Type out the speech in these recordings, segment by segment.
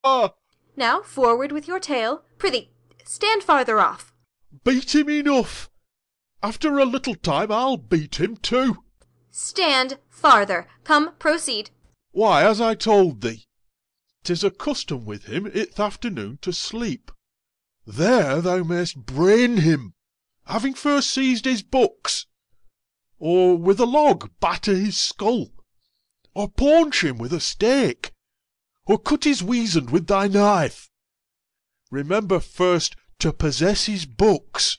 Ah! Now forward with your tail. Prithee, stand farther off. Beat him enough. After a little time I'll beat him too. Stand farther. Come, proceed. Why, as I told thee, 'tis a custom with him i'th afternoon to sleep. There thou mayst brain him, having first seized his books, or with a log batter his skull, or paunch him with a stake, or cut his weasand with thy knife. Remember first to possess his books,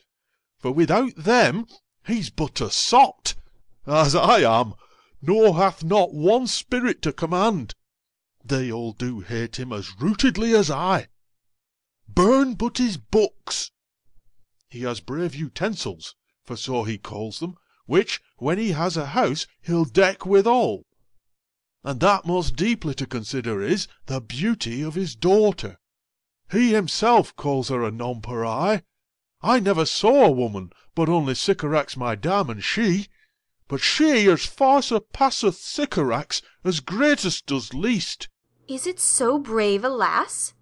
for without them he's but a sot, as I am, nor hath not one spirit to command. They all do hate him as rootedly as I. Burn but his books. He has brave utensils, for so he calls them, which, when he has a house, he'll deck withal. And that most deeply to consider is the beauty of his daughter. He himself calls her a nonpareil. I never saw a woman, but only Sycorax my dam, and she. But she as far surpasseth Sycorax, as greatest does least. Is it so brave a lass?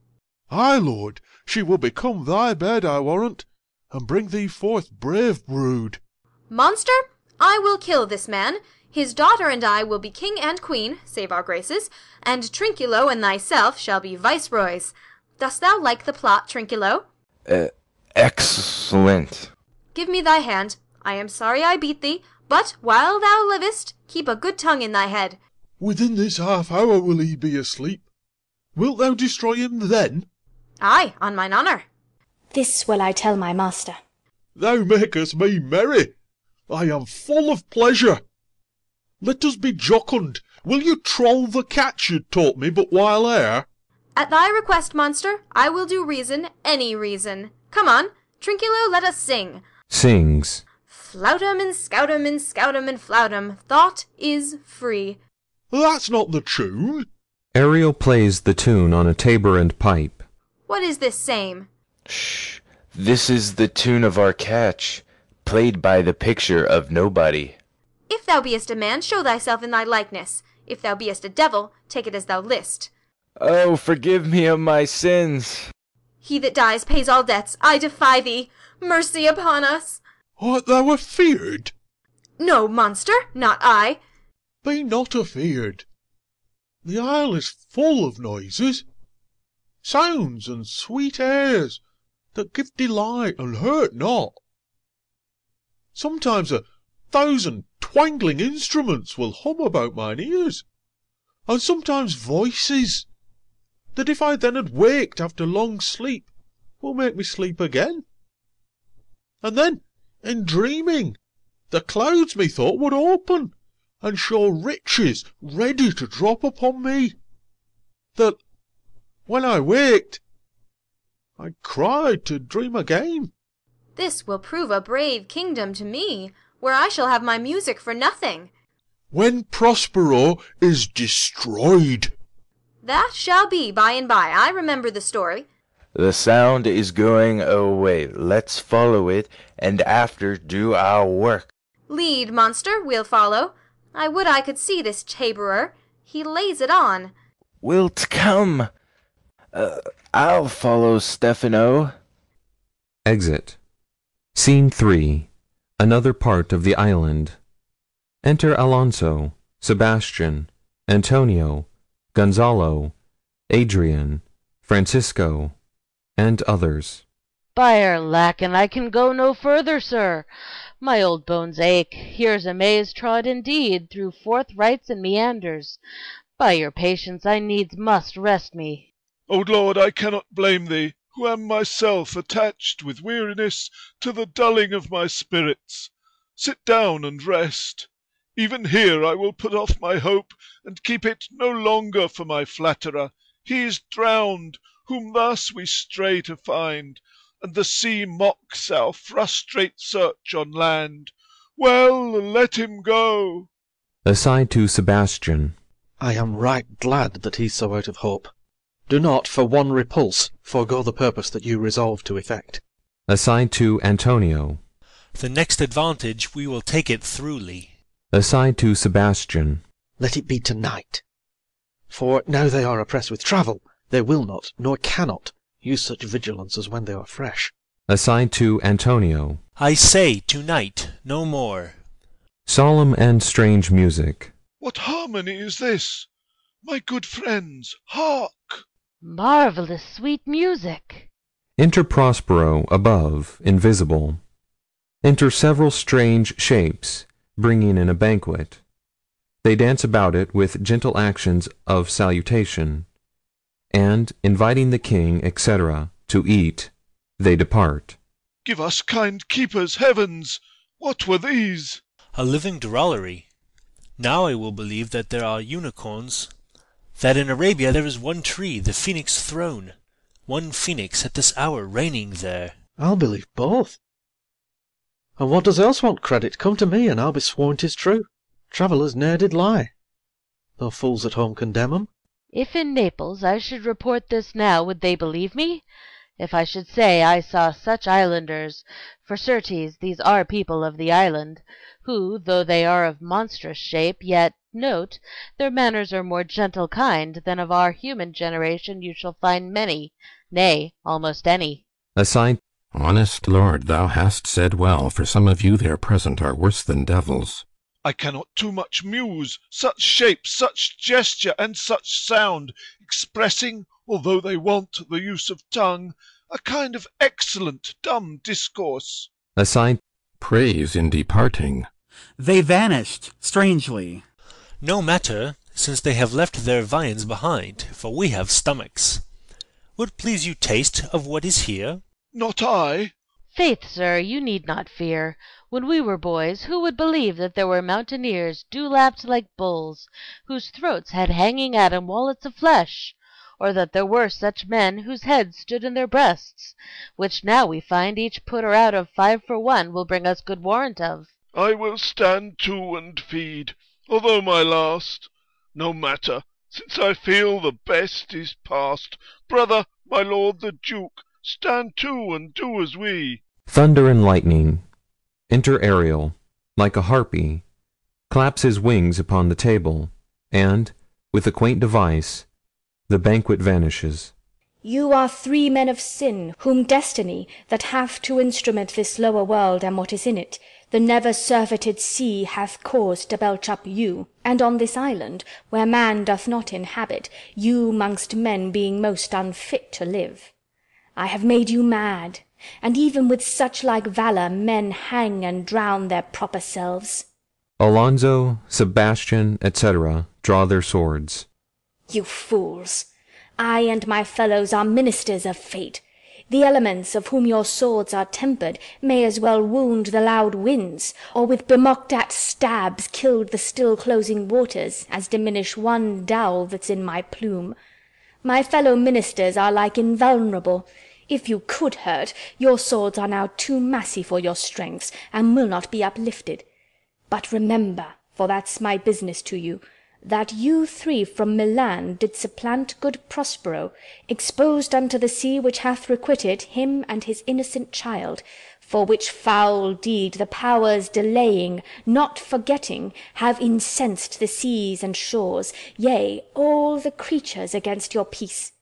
Ay, lord, she will become thy bed, I warrant, and bring thee forth brave brood. Monster, I will kill this man. His daughter and I will be king and queen, save our graces, and Trinculo and thyself shall be viceroys. Dost thou like the plot, Trinculo? Excellent. Give me thy hand. I am sorry I beat thee, but while thou livest, keep a good tongue in thy head. Within this half hour will he be asleep. Wilt thou destroy him then? Ay, on mine honour. This will I tell my master. Thou makest me merry. I am full of pleasure. Let us be jocund. Will you troll the catch you taught me but while ere? At thy request, monster, I will do reason, any reason. Come on, Trinculo, let us sing. Sings. Floutum and scoutum and scoutum and floutum, thought is free. That's not the tune. Ariel plays the tune on a tabor and pipe. What is this same? Shh. This is the tune of our catch, played by the picture of nobody. If thou beest a man, show thyself in thy likeness. If thou beest a devil, take it as thou list. Oh, forgive me of my sins. He that dies pays all debts. I defy thee. Mercy upon us. Art thou afeard? No, monster, not I. Be not afeard. The isle is full of noises, sounds and sweet airs, that give delight and hurt not. Sometimes 1,000 twangling instruments will hum about mine ears, and sometimes voices, that if I then had waked after long sleep, will make me sleep again. And then, in dreaming, the clouds methought would open, and show riches ready to drop upon me, that, when I waked, I cried to dream again. This will prove a brave kingdom to me, where I shall have my music for nothing. When Prospero is destroyed. That shall be by and by. I remember the story. The sound is going away. Let's follow it, and after do our work. Lead, monster, we'll follow. I would I could see this taborer. He lays it on. Wilt come? I'll follow Stefano. Exit. Scene 3. Another part of the island. Enter Alonso, Sebastian, Antonio, Gonzalo, Adrian, Francisco, and others. By'r lackin', I can go no further, sir. My old bones ache. Here's a maze trod indeed through forthrights and meanders. By your patience I needs must rest me. O Lord, I cannot blame thee, who am myself attached with weariness to the dulling of my spirits. Sit down and rest. Even here I will put off my hope, and keep it no longer for my flatterer. He is drowned, whom thus we stray to find, and the sea mocks our frustrate search on land. Well, let him go. Aside to Sebastian. I am right glad that he's so out of hope. Do not, for one repulse, forego the purpose that you resolve to effect. Aside to Antonio. The next advantage we will take it throughly. Aside to Sebastian. Let it be tonight. For now they are oppressed with travel, They will not, nor cannot, use such vigilance as when they are fresh. Aside to Antonio. I say to-night, no more. Solemn and strange music. What harmony is this? My good friends, hark! Marvelous sweet music. Enter Prospero above, invisible. Enter several strange shapes, bringing in a banquet. They dance about it with gentle actions of salutation, and, inviting the king, etc., to eat, they depart. Give us, kind keepers, heavens! What were these? A living drollery. Now I will believe that there are unicorns, that in Arabia there is one tree, the phoenix throne, one phoenix at this hour reigning there. I'll believe both. And what does else want credit? Come to me, and I'll be sworn 'tis true. Travellers ne'er did lie, though fools at home condemn 'em. If in Naples I should report this now, would they believe me? If I should say I saw such islanders, for certes these are people of the island, who, though they are of monstrous shape, yet, note, their manners are more gentle kind than of our human generation you shall find many, nay, almost any. Aside. Honest lord, thou hast said well, for some of you there present are worse than devils. I cannot too much muse. Such shape, such gesture, and such sound, expressing, although they want the use of tongue, a kind of excellent dumb discourse. Aside. Praise in departing. They vanished, strangely. No matter, since they have left their viands behind, for we have stomachs. Would please you taste of what is here? Not I. Faith, sir, you need not fear. When we were boys, who would believe that there were mountaineers dew-lapped like bulls, whose throats had hanging at 'em wallets of flesh? Or that there were such men whose heads stood in their breasts, which now we find each putter out of 5 for 1 will bring us good warrant of. I will stand to and feed, although my last. No matter, since I feel the best is past. Brother, my lord the Duke, stand to and do as we. Thunder and lightning. Enter Ariel, like a harpy, claps his wings upon the table, and, with a quaint device, the banquet vanishes. You are 3 men of sin, whom destiny, that hath to instrument this lower world and what is in it, the never surfeited sea hath caused to belch up you, and on this island, where man doth not inhabit, you mongst men being most unfit to live. I have made you mad, and even with such like valour men hang and drown their proper selves. Alonso, Sebastian, etc., draw their swords. You fools! I and my fellows are ministers of fate. The elements, of whom your swords are tempered, may as well wound the loud winds, or with bemocked-at stabs kill the still-closing waters, as diminish one dowel that's in my plume. My fellow ministers are like invulnerable. If you could hurt, your swords are now too massy for your strengths, and will not be uplifted. But remember, for that's my business to you, that you 3 from Milan did supplant good Prospero, exposed unto the sea which hath requited him and his innocent child, for which foul deed the powers delaying, not forgetting, have incensed the seas and shores, yea, all the creatures against your peace.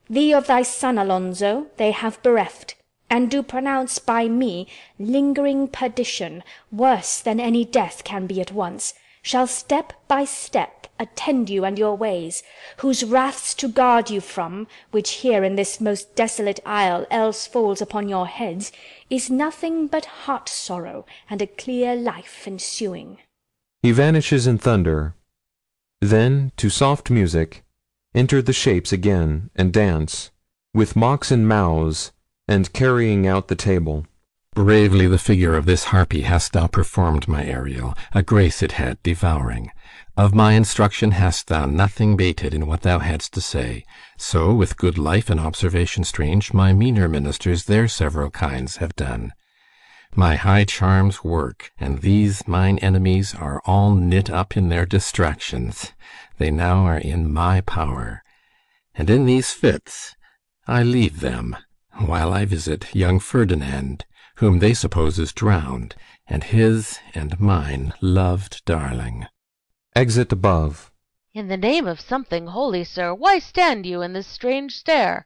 Thee of thy son, Alonso, they have bereft, and do pronounce by me lingering perdition, worse than any death can be at once, shall step by step attend you and your ways, whose wraths to guard you from, which here in this most desolate isle else falls upon your heads, is nothing but heart sorrow and a clear life ensuing. He vanishes in thunder. Then, to soft music, enter the shapes again, and dance, with mocks and mouths, and carrying out the table. Bravely the figure of this harpy hast thou performed, my Ariel, a grace it had devouring. Of my instruction hast thou nothing bated in what thou hadst to say. So, with good life and observation strange, my meaner ministers their several kinds have done. My high charms work, and these mine enemies are all knit up in their distractions. They now are in my power. And in these fits I leave them, while I visit young Ferdinand, whom they suppose is drowned, and his and mine loved darling. Exit above. In the name of something holy, sir, why stand you in this strange stare?